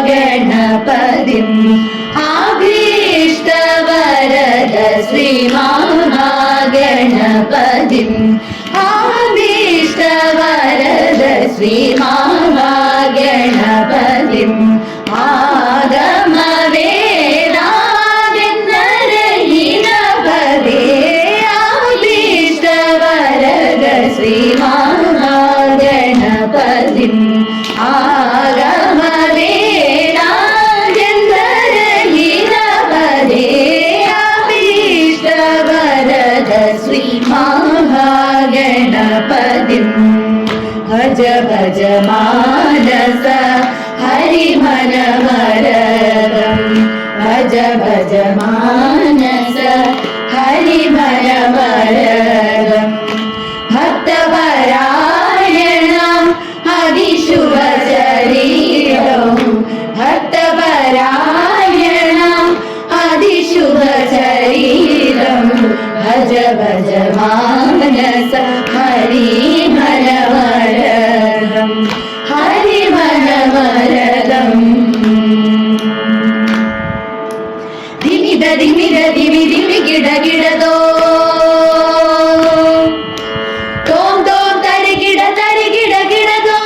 ശ്രീമഹാഗണപതിം ആഭീഷ്ടവരദ ശ്രീമഹാഗണപതിം ആഭീഷ്ടവരദ ശ്രീമഹാഗണപതിം ആഗമവേദാദിനരഹിതപദേ ആഭീഷ്ടവരദ ശ്രീമഹാഗണപതിം ആഗമവേദാദിനരഹിതപദേ ആഭീഷ്ടവരദ ശ്രീമഹാഗണപതിം ഭജ ഭജ മാനസ ഹരിമനമരദം ഭജ ഭജ മാനസ ഹരിമനമരദം ഭക്തപരായണം അതിശുഭചരീരം ഭക്തപരായണം അതിശുഭചരീരം ഭജ ഭജ മാനസ ഹരിമനമരദം ഹരിമനമരദം ധിമിത ധിമിത ധിമി ധിമി കിട കിടതോ തോം തോം തരി കിട കിടതോ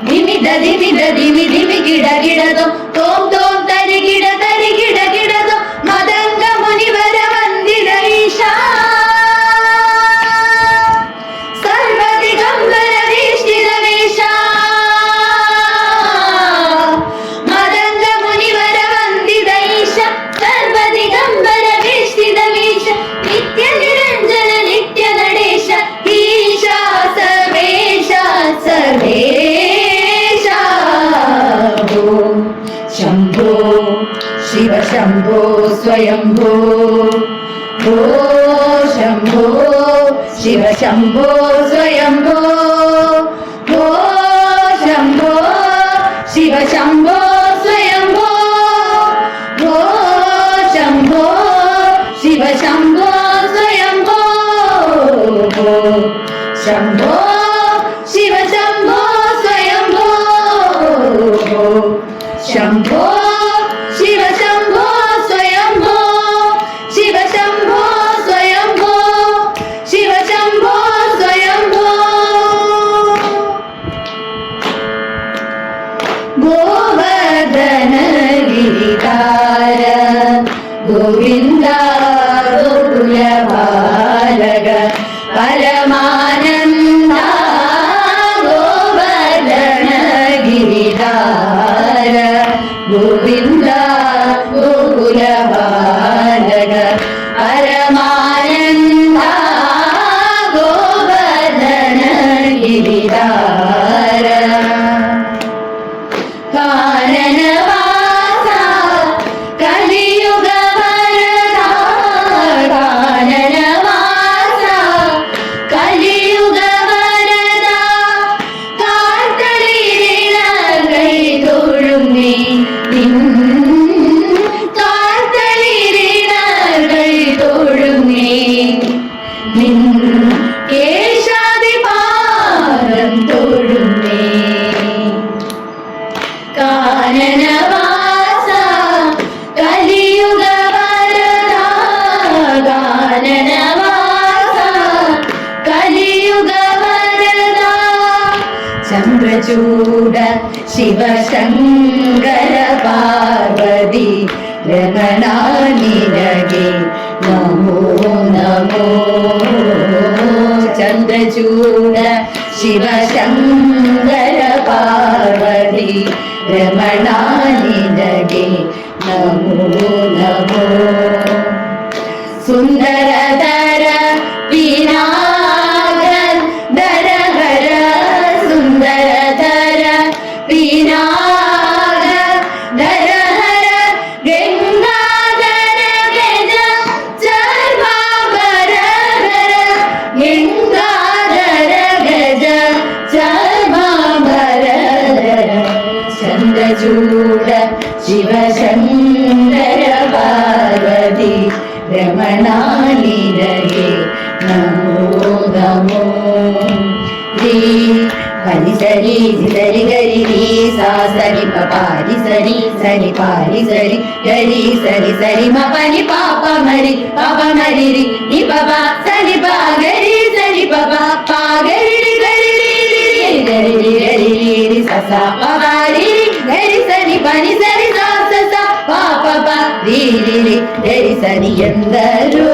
ധിമിത ധിമിത ധിമി ധിമി കിട കിടതോ തോം തോം തരി കിട കിടതോ മദംഗ മുനിവര വന്ദിത ഈശ സർവദിഗംബര വീക്ഷിത വേഷ മദംഗ മുനിവര വന്ദിത ഈശ സർവദിഗംബര വീക്ഷിത വേഷ നിത്യ നിരഞ്ജന നിത്യ നടേശ ഈശ സർവേശ സർവേശ ശംഭോ ശിവ ശംഭോ സ്വയംഭോ ഭോ ശംഭോ ശിവ ശംഭോ സ്വയംഭോ ഭോ ശംഭോ ശിവ ശംഭോ സ്വയംഭോ ഭോ ശംഭോ ശിവ ശംഭോ സ്വയംഭോ ഭോ ശംഭോ ശിവ ശംഭോ സ്വയംഭോ ഭോ ശംഭോ ശിവ ശംഭോ സ്വയംഭോ ശിവ ശംഭോ സ്വയംഭോ ശിവ ശംഭോ സ്വയംഭോ ഗോവർദ്ധന ഗിരിധാര ഗോവിന്ദ ഗോകുലപാലക പരമാനന്ദ ഗോവർദ്ധന ഗിരിധാര ഗോവിന്ദ ഗോകുലപാലക പരമാനന്ദ ഗോവർദ്ധന ഗിരിധാര കാനനവാസ കലിയുഗ വരദ കാനനവാസ കലിയുഗ വരദ കാൽത്തളിരിണകൈ തൊഴുന്നേ കാൽത്തളിരിണകൈ തൊഴുന്നേ നിൻ കേശാദിപാദം തൊഴുന്നേ കാനനവാസ കലിയുഗ വരദ കാനനവാസ കലിയുഗ വരദ ചന്ദ്രചൂഡ ശിവശങ്കര പാർവതി രമണാനിരകെ നമോ നമോ ചന്ദ്രചൂഡ ശിവശങ്കര പാർവതി രമണാനിരകെ നമോ നമോ സുന്ദരധര വിനായക ധരഹര സുന്ദരധര വിനായക ധരഹര ഗംഗാധര ഗജ ചർമാഭരധര ഗംഗാധര ഗജ ചർമാഭരധര ചന്ദ്രചൂഡ ശിവശങ്കര പാർവതി രമണാനിരകെ നമോ നമോ పని సరి సరి గరి రీ సా సరి పారి సరి సరి పారి సరి గరి సరి సరి మ పని పాప మరి రి ని బాబా సరి బా గరి సరి బాబా పా గరి గరి గరి గరి రి స స ప రి గరి సరి పని సరి సా స స పా ప రి రి గరి సరి ఎందరో